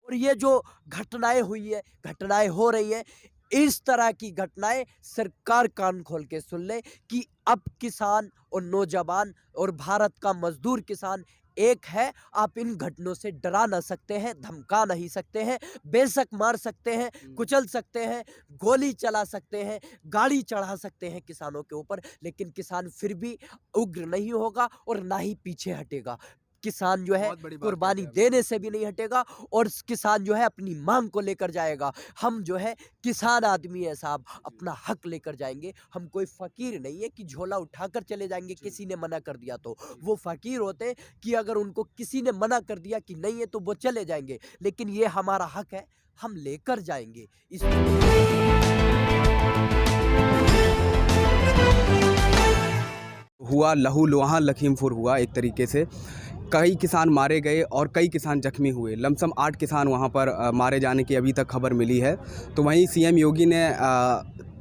और ये जो घटनाएँ हुई है, घटनाएँ हो रही हैं, इस तरह की घटनाएँ सरकार कान खोल के सुन ले कि अब किसान और नौजवान और भारत का मज़दूर किसान एक है। आप इन घटनाओं से डरा ना सकते हैं, धमका नहीं सकते हैं, बेशक मार सकते हैं, हुँ। कुचल सकते हैं, गोली चला सकते हैं, गाड़ी चढ़ा सकते हैं किसानों के ऊपर, लेकिन किसान फिर भी उग्र नहीं होगा और ना ही पीछे हटेगा। किसान जो है बहुत बड़ी बात कह कुर्बानी दिया आपने। देने से भी नहीं हटेगा और किसान जो है अपनी मांग को लेकर जाएगा। हम जो है किसान आदमी है साहब, जी, अपना हक लेकर जाएंगे। हम कोई फकीर नहीं है कि झोला उठाकर चले जाएंगे जी, किसी ने मना कर दिया तो। जी। वो फकीर होते हैं कि अगर उनको किसी ने मना कर दिया कि नहीं है तो वो चले जाएंगे, लेकिन ये हमारा हक है, हम लेकर जाएंगे इसको। हुआ लहू-लुहान लखीमपुर हुआ एक तरीके से। कई किसान मारे गए और कई किसान ज़ख्मी हुए। लमसम 8 किसान वहाँ पर मारे जाने की अभी तक खबर मिली है। तो वहीं सीएम योगी ने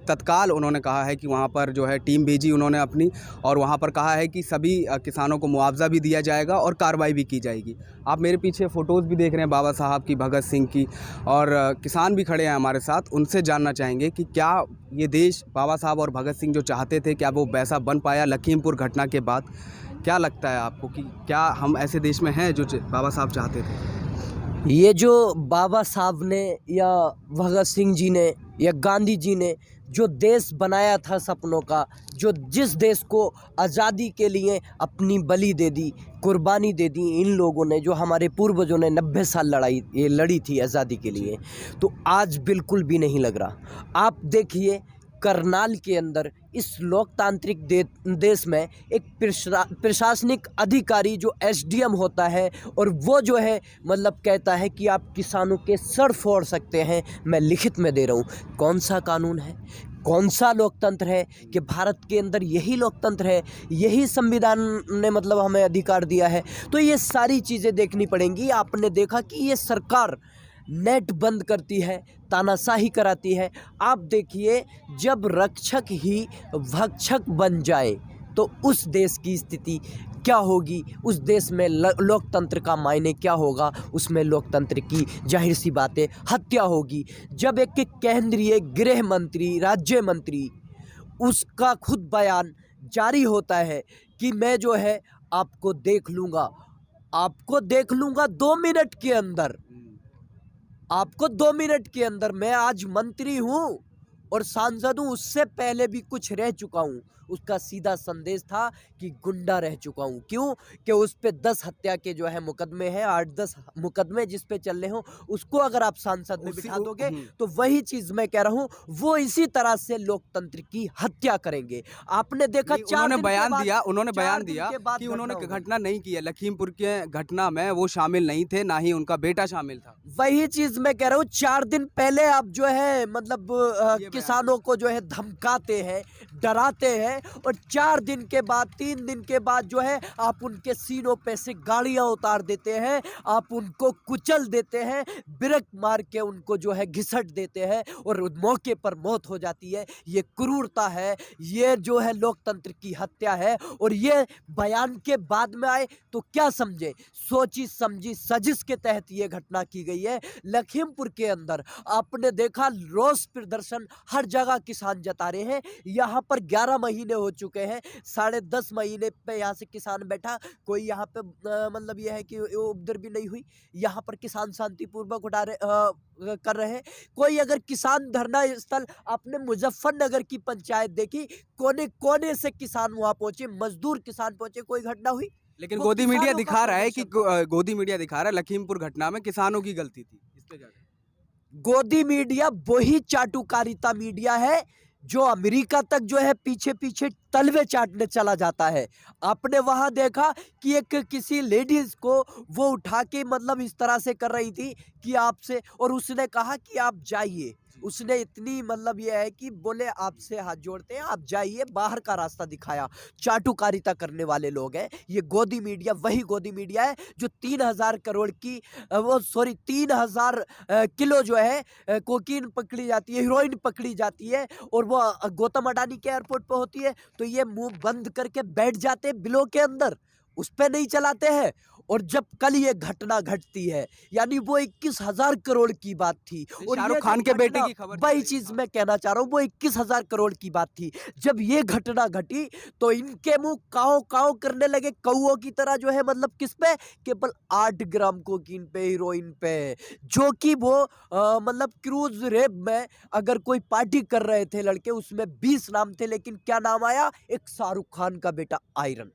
तत्काल उन्होंने कहा है कि वहाँ पर जो है टीम भेजी उन्होंने अपनी और वहाँ पर कहा है कि सभी किसानों को मुआवज़ा भी दिया जाएगा और कार्रवाई भी की जाएगी। आप मेरे पीछे फ़ोटोज़ भी देख रहे हैं बाबा साहब की, भगत सिंह की और किसान भी खड़े हैं हमारे साथ। उनसे जानना चाहेंगे कि क्या ये देश बाबा साहब और भगत सिंह जो चाहते थे, क्या वो वैसा बन पाया लखीमपुर घटना के बाद? क्या लगता है आपको कि क्या हम ऐसे देश में हैं जो बाबा साहब चाहते थे? ये जो बाबा साहब ने या भगत सिंह जी ने या गांधी जी ने जो देश बनाया था सपनों का, जो जिस देश को आज़ादी के लिए अपनी बलि दे दी, कुर्बानी दे दी, इन लोगों ने जो हमारे पूर्वजों ने 90 साल लड़ी थी आज़ादी के जी। लिए, तो आज बिल्कुल भी नहीं लग रहा। आप देखिए करनाल के अंदर इस लोकतांत्रिक देश में एक प्रशासनिक अधिकारी जो एसडीएम होता है और वो जो है मतलब कहता है कि आप किसानों के सर फोड़ सकते हैं, मैं लिखित में दे रहा हूँ। कौन सा कानून है, कौन सा लोकतंत्र है कि भारत के अंदर यही लोकतंत्र है, यही संविधान ने मतलब हमें अधिकार दिया है। तो ये सारी चीज़ें देखनी पड़ेंगी। आपने देखा कि ये सरकार नेट बंद करती है, तानाशाही कराती है। आप देखिए जब रक्षक ही भक्षक बन जाए तो उस देश की स्थिति क्या होगी, उस देश में लोकतंत्र का मायने क्या होगा, उसमें लोकतंत्र की जाहिर सी बात है हत्या होगी। जब एक केंद्रीय गृह मंत्री, राज्य मंत्री, उसका खुद बयान जारी होता है कि मैं जो है आपको देख लूँगा 2 मिनट के अंदर। हुँ। आपको 2 मिनट के अंदर, मैं आज मंत्री हूँ और सांसद हूँ, उससे पहले भी कुछ रह चुका हूँ। उसका सीधा संदेश था कि गुंडा रह चुका हूँ। क्यों? कि उस पे 10 हत्या के जो है मुकदमे हैं, 8-10 मुकदमे जिस पे चल रहे हों, उसको अगर आप सांसद में उसी बिठा उ दोगे, हुँ। तो वही चीज़ मैं कह रहा हूँ, वो इसी तरह से लोकतंत्र की हत्या करेंगे। आपने देखा नहीं, 4 दिन के बाद उन्होंने 4 बयान दिन दिया के बाद कि घटना उन्होंने हो गई। घटना नहीं की है। लखीमपुर के घटना में वो शामिल नहीं थे, ना ही उनका बेटा शामिल था। वही चीज़ मैं कह रहा हूँ, 4 दिन पहले आप जो है मतलब ये बयान किसानों दिया। को जो है धमकाते हैं, डराते हैं और 4 दिन के बाद, 3 दिन के बाद जो है आप उनके सीनों पे से गाड़ियाँ उतार देते हैं, आप उनको कुचल देते हैं, ब्रेक मार के उनको जो है घिसट देते हैं और मौके पर मौत हो जाती है। ये क्रूरता है, ये जो है लोकतंत्र की हत्या है और ये बयान के बाद में आए तो क्या समझे? सोची समझी साजिश के तहत ये घटना की गई है। लखीमपुर के अंदर आपने देखा रोष प्रदर्शन हर जगह किसान जता रहे हैं। यहाँ पर 11 महीने हो चुके हैं, साढ़े 10 महीने पे यहाँ से किसान बैठा, कोई यहाँ पे मतलब ये है कि उपद्रव भी नहीं हुई। यहाँ पर किसान शांतिपूर्वक कर रहे हैं। कोई अगर किसान धरना स्थल, आपने मुजफ्फरनगर की पंचायत देखी, कोने-कोने से किसान वहाँ पहुँचे, मजदूर किसान पहुँचे, कोई घटना हुई? लेकिन वो किसानों का प्रदर्शन था। गोदी मीडिया दिखा रहा है लखीमपुर घटना में किसानों की गलती थी। इस पे क्या कहें? गोदी मीडिया वही चाटुकारिता मीडिया है जो अमेरिका तक जो है पीछे पीछे तलवे चाटने चला जाता है। आपने वहां देखा कि एक किसी लेडीज को वो उठा के मतलब इस तरह से कर रही थी कि आपसे, और उसने कहा कि आप जाइए। जी, उसने इतनी मतलब ये है कि बोले आपसे हाथ जोड़ते हैं, आप जाइए, बाहर का रास्ता दिखाया। चाटुकारिता करने वाले लोग हैं ये। गोदी मीडिया वही गोदी मीडिया है जो 3,000 करोड़ की वो सॉरी 3,000 किलो जो है कोकीन पकड़ी जाती है, हीरोइन पकड़ी जाती है और वो गौतम अडानी के एयरपोर्ट पे होती है, तो ये मुंह बंद करके बैठ जाते हैं बिलों के अंदर, उस पे नहीं चलाते हैं। और जब कल ये घटना घटती है, यानी वो 21,000 करोड़ की बात थी। और शाहरुख ये खान जो के बेटे घटना, की खबर चल वही रही है। चीज हाँ। मैं कहना चाह रहा हूँ, वो 21,000 करोड़ की बात थी। जब ये घटना घटी तो इनके मुंह काव काव करने लगे कौओं की तरह, जो है मतलब किस पे, केवल 8 ग्राम कोकीन पे, हीरोइन पे, जो कि वो मतलब क्रूज रेप में अगर कोई पार्टी कर रहे थे लड़के, उसमें 20 नाम थे, लेकिन क्या नाम आया, एक शाहरुख खान का बेटा आयरन,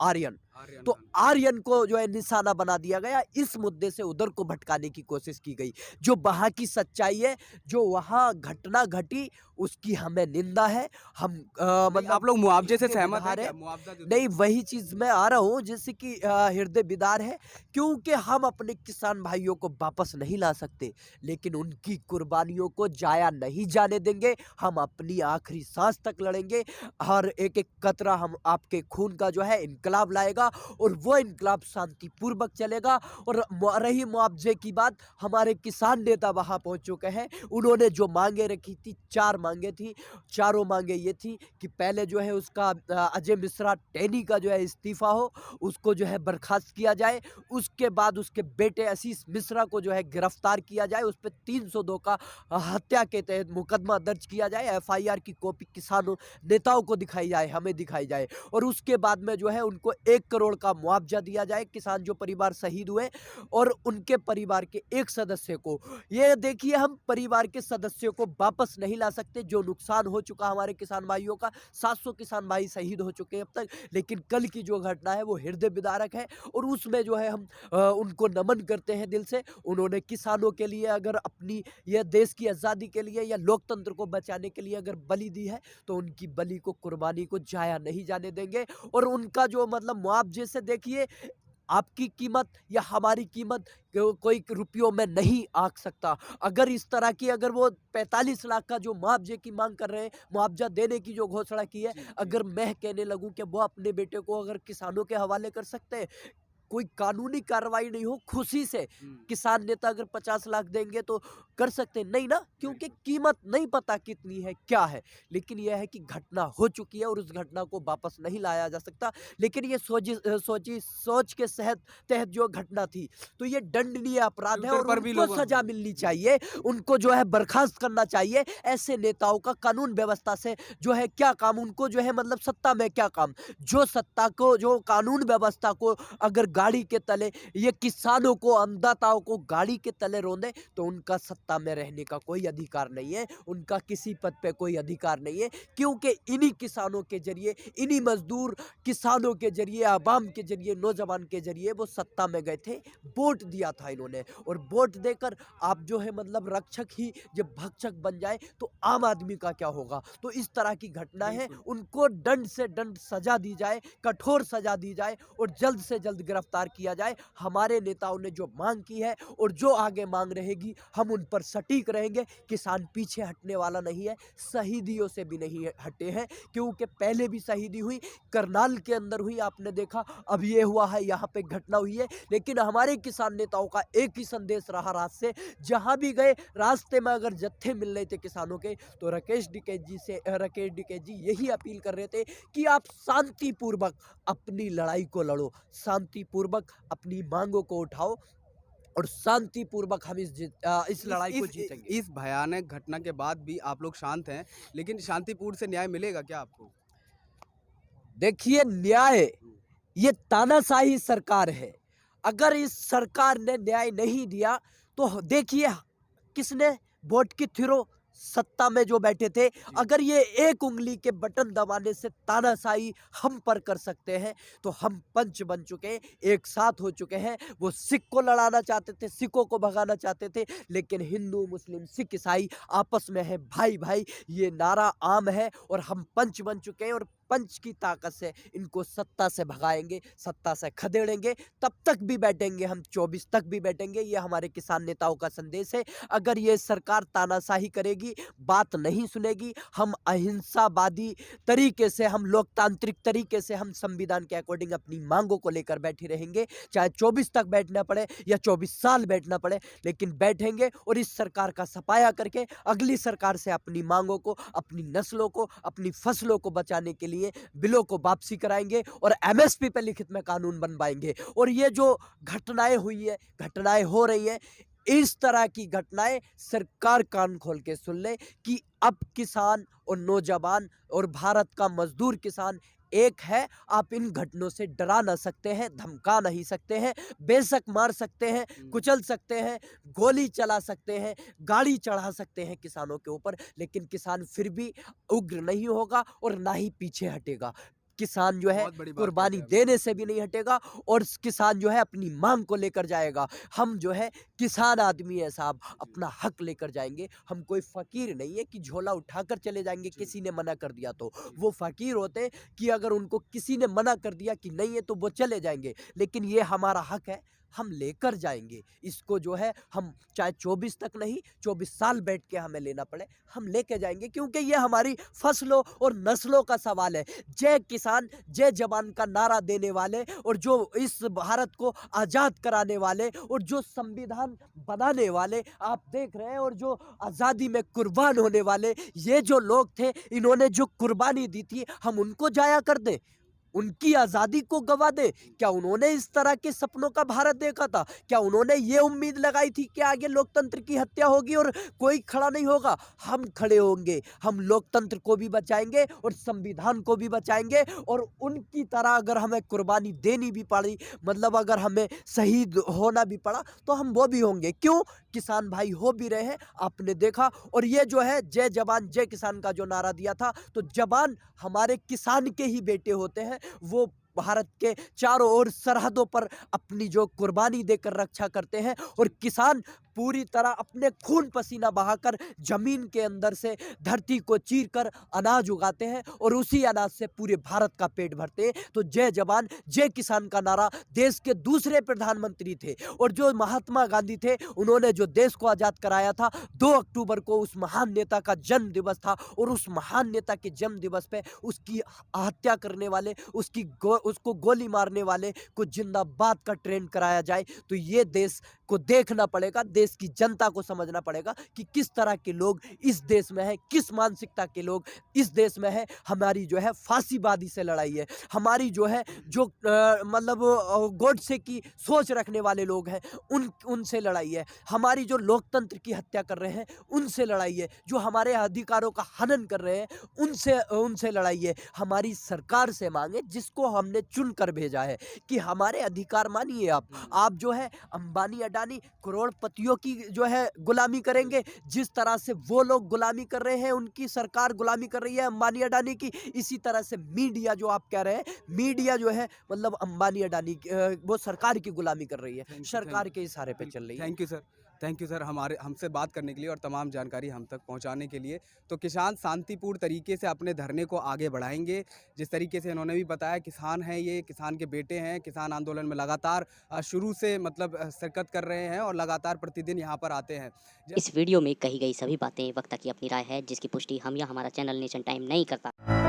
आर्यन। आर्यन तो खान। आर्यन को जो है निशाना बना दिया गया, इस मुद्दे से उधर को भटकाने की कोशिश की गई। जो वहां की सच्चाई है, जो वहां घटना घटी, उसकी हमें निंदा है। हम नहीं, मतलब आप लोग मुआवजे से हृदय सहमत हैं विदार क्या? है। मुआवजा जो नहीं, दिया वही चीज मैं आ रहा हूँ, जैसे कि हृदय विदार है, क्योंकि हम अपने किसान भाइयों को वापस नहीं ला सकते, लेकिन उनकी कुर्बानियों को जाया नहीं जाने देंगे। हम अपनी आखिरी सांस तक लड़ेंगे। हर एक एक कतरा हम आपके खून का जो है इनकलाब लाएगा, और वो इनकलाब शांतिपूर्वक चलेगा। और रही मुआवजे की बात, हमारे किसान नेता वहां पहुंच चुके हैं। उन्होंने जो मांगे रखी थी, 4 मांगे थी। चारों मांगे ये थी कि पहले जो है उसका अजय मिश्रा टेनी का जो है इस्तीफा हो, उसको जो है बर्खास्त किया जाए। उसके बाद उसके बेटे आशीष मिश्रा को जो है गिरफ्तार किया जाए, उस पर 302 का हत्या के तहत मुकदमा दर्ज किया जाए। एफआईआर की कॉपी किसानों नेताओं को दिखाई जाए, हमें दिखाई जाए। और उसके बाद में जो है उनको 1 करोड़ का मुआवजा दिया जाए, किसान जो परिवार शहीद हुए और उनके परिवार के एक सदस्य को। ये देखिए, हम परिवार के सदस्यों को वापस नहीं ला सकते, जो नुकसान हो चुका हमारे किसान भाइयों का। 700 किसान भाई शहीद हो चुके हैं अब तक, लेकिन कल की जो घटना है वो हृदय विदारक है, और उसमें जो है हम उनको नमन करते हैं दिल से। उन्होंने किसानों के लिए अगर अपनी, यह देश की आज़ादी के लिए या लोकतंत्र को बचाने के लिए अगर बलि दी है, तो उनकी बलि को, कुर्बानी को जाया नहीं जाने देंगे। और उनका जो मतलब मुआवजे से, देखिए, आपकी कीमत या हमारी कीमत कोई रुपयों में नहीं आंक सकता। अगर इस तरह की, अगर वो 45 लाख का जो मुआवजे की मांग कर रहे हैं, मुआवजा देने की जो घोषणा की है, जी, जी। अगर मैं कहने लगूं कि वो अपने बेटे को अगर किसानों के हवाले कर सकते हैं, कोई कानूनी कार्रवाई नहीं हो, खुशी से किसान नेता अगर 50 लाख देंगे तो कर सकते नहीं ना, क्योंकि कीमत नहीं पता कितनी है, क्या है। लेकिन यह है कि घटना हो चुकी है और उस घटना को वापस नहीं लाया जा सकता। लेकिन ये सोच के तहत जो घटना थी, तो ये दंडनीय अपराध है ट्विटर और पर भी उनको लोगों सजा मिलनी चाहिए। उनको जो है बर्खास्त करना चाहिए। ऐसे नेताओं का कानून व्यवस्था से जो है क्या काम, उनको जो है मतलब सत्ता में क्या काम। जो सत्ता को, जो कानून व्यवस्था को अगर गाड़ी के तले, ये किसानों को, अन्नदाताओं को गाड़ी के तले रोंदे, तो उनका सत्ता में रहने का कोई अधिकार नहीं है, उनका किसी पद पे कोई अधिकार नहीं है। क्योंकि इन्हीं किसानों के जरिए, इन्हीं मजदूर किसानों के जरिए, आवाम के जरिए, नौजवान के जरिए वो सत्ता में गए थे, वोट दिया था इन्होंने। और वोट देकर आप जो है मतलब रक्षक ही जब भक्षक बन जाए, तो आम आदमी का क्या होगा। तो इस तरह की घटना है, बिल्कुल। उनको दंड से दंड सजा दी जाए, कठोर सजा दी जाए, और जल्द से जल्द गिरफ्तार किया जाए। हमारे नेताओं ने जो मांग की है और जो आगे मांग रहेगी, हम उन पर सटीक रहेंगे। किसान पीछे हटने वाला नहीं है, शहीदियों से भी नहीं हटे हैं, क्योंकि पहले भी शहीदी हुई, करनाल के अंदर हुई, आपने देखा। अब ये हुआ है, यहाँ पे घटना हुई है। लेकिन हमारे किसान नेताओं का एक ही संदेश रहा रात से, जहां भी गए, रास्ते में अगर जत्थे मिल रहे थे किसानों के, तो राकेश टिकैत जी यही अपील कर रहे थे कि आप शांतिपूर्वक अपनी लड़ाई को लड़ो, शांतिपूर्वक अपनी मांगों को उठाओ, और शांतिपूर्वक हम इस लड़ाई को जीतेंगे। इस भयानक घटना के बाद भी आप लोग शांत हैं, लेकिन शांतिपूर्ण से न्याय मिलेगा क्या आपको? देखिए, न्याय, ये तानाशाही सरकार है। अगर इस सरकार ने न्याय नहीं दिया, तो देखिए किसने वोट के थ्रू सत्ता में जो बैठे थे, अगर ये एक उंगली के बटन दबाने से तानाशाही हम पर कर सकते हैं, तो हम पंच बन चुके हैं, एक साथ हो चुके हैं। वो सिख को लड़ाना चाहते थे, सिखों को भगाना चाहते थे, लेकिन हिंदू, मुस्लिम, सिख, ईसाई आपस में है भाई भाई, ये नारा आम है। और हम पंच बन चुके हैं, और पंच की ताकत से इनको सत्ता से भगाएंगे, सत्ता से खदेड़ेंगे। तब तक भी बैठेंगे हम, 24 तक भी बैठेंगे। ये हमारे किसान नेताओं का संदेश है। अगर ये सरकार तानाशाही करेगी, बात नहीं सुनेगी, हम अहिंसावादी तरीके से, हम लोकतांत्रिक तरीके से, हम संविधान के अकॉर्डिंग अपनी मांगों को लेकर बैठे रहेंगे। चाहे 24 तक बैठना पड़े या 24 साल बैठना पड़े, लेकिन बैठेंगे। और इस सरकार का सफाया करके अगली सरकार से अपनी मांगों को, अपनी नस्लों को, अपनी फसलों को बचाने के लिए चाहिए, बिलों को वापसी कराएंगे और एमएसपी पे लिखित में कानून बनवाएंगे। और ये जो घटनाएं हुई है, घटनाएं हो रही हैं, इस तरह की घटनाएं सरकार कान खोल के सुन ले कि अब किसान और नौजवान और भारत का मजदूर किसान एक है। आप इन घटनों से डरा ना सकते हैं, धमका नहीं सकते हैं, बेशक मार सकते हैं, कुचल सकते हैं, गोली चला सकते हैं, गाड़ी चढ़ा सकते हैं किसानों के ऊपर, लेकिन किसान फिर भी उग्र नहीं होगा और ना ही पीछे हटेगा। किसान जो है बहुत बड़ी बात कह कुर्बानी रहे हैं आप। देने से भी नहीं हटेगा और किसान जो है अपनी मांग को लेकर जाएगा। हम जो है किसान आदमी है साहब, अपना हक लेकर जाएंगे। हम कोई फकीर नहीं है कि झोला उठाकर चले जाएंगे किसी ने मना कर दिया तो। वो फकीर होते हैं कि अगर उनको किसी ने मना कर दिया कि नहीं है तो वो चले जाएंगे, लेकिन ये हमारा हक है, हम लेकर जाएंगे इसको। जो है हम चाहे 24 तक नहीं, 24 साल बैठ के हमें लेना पड़े, हम लेके जाएंगे, क्योंकि ये हमारी फसलों और नस्लों का सवाल है। जय किसान जय जवान का नारा देने वाले और जो इस भारत को आज़ाद कराने वाले और जो संविधान बनाने वाले आप देख रहे हैं, और जो आज़ादी में कुर्बान होने वाले ये जो लोग थे, इन्होंने जो कुर्बानी दी थी, हम उनको जाया कर दें, उनकी आज़ादी को गवा दे? क्या उन्होंने इस तरह के सपनों का भारत देखा था? क्या उन्होंने ये उम्मीद लगाई थी कि आगे लोकतंत्र की हत्या होगी और कोई खड़ा नहीं होगा? हम खड़े होंगे, हम लोकतंत्र को भी बचाएंगे और संविधान को भी बचाएंगे। और उनकी तरह अगर हमें कुर्बानी देनी भी पड़ी, मतलब अगर हमें शहीद होना भी पड़ा, तो हम वो भी होंगे। क्यों? किसान भाई हो भी रहे हैं, आपने देखा। और ये जो है जय जवान जय किसान का जो नारा दिया था, तो जवान हमारे किसान के ही बेटे होते हैं। वो भारत के चारों ओर सरहदों पर अपनी जो कुर्बानी देकर रक्षा करते हैं, और किसान पूरी तरह अपने खून पसीना बहाकर जमीन के अंदर से धरती को चीरकर अनाज उगाते हैं और उसी अनाज से पूरे भारत का पेट भरते हैं। तो जय जवान जय किसान का नारा देश के दूसरे प्रधानमंत्री थे और जो महात्मा गांधी थे, उन्होंने जो देश को आज़ाद कराया था, 2 अक्टूबर को उस महान नेता का जन्म दिवस था। और उस महान नेता के जन्म दिवस पे उसकी हत्या करने वाले, उसको गोली मारने वाले को जिंदाबाद का ट्रेंड कराया जाए। तो ये देश को देखना पड़ेगा, देश की जनता को समझना पड़ेगा कि किस तरह के लोग इस देश में हैं, किस मानसिकता के लोग इस देश में हैं। हमारी जो है फांसीवादी से लड़ाई है, हमारी जो है जो मतलब गोडसे की सोच रखने वाले लोग हैं, उनसे लड़ाई है। हमारी जो लोकतंत्र की हत्या कर रहे हैं, उनसे लड़ाई है। जो हमारे अधिकारों का हनन कर रहे हैं, उनसे लड़ाई है। हमारी सरकार से मांगे, जिसको हमने चुन कर भेजा है, कि हमारे अधिकार मानिए। आप जो है अंबानी अडानी करोड़पतियों की जो है गुलामी करेंगे, जिस तरह से वो लोग गुलामी कर रहे हैं, उनकी सरकार गुलामी कर रही है अंबानी अडानी की। इसी तरह से मीडिया जो आप कह रहे हैं, मीडिया जो है मतलब अंबानी अडानी वो सरकार की गुलामी कर रही है, सरकार के इशारे पे चल रही है। थैंक यू सर हमसे बात करने के लिए और तमाम जानकारी हम तक पहुंचाने के लिए। तो किसान शांतिपूर्ण तरीके से अपने धरने को आगे बढ़ाएंगे। जिस तरीके से इन्होंने भी बताया, किसान हैं, ये किसान के बेटे हैं, किसान आंदोलन में लगातार शुरू से मतलब शिरकत कर रहे हैं और लगातार प्रतिदिन यहाँ पर आते हैं। इस वीडियो में कही गई सभी बातें वक्ता की अपनी राय है, जिसकी पुष्टि हम या हमारा चैनल नेशन टाइम नहीं करता।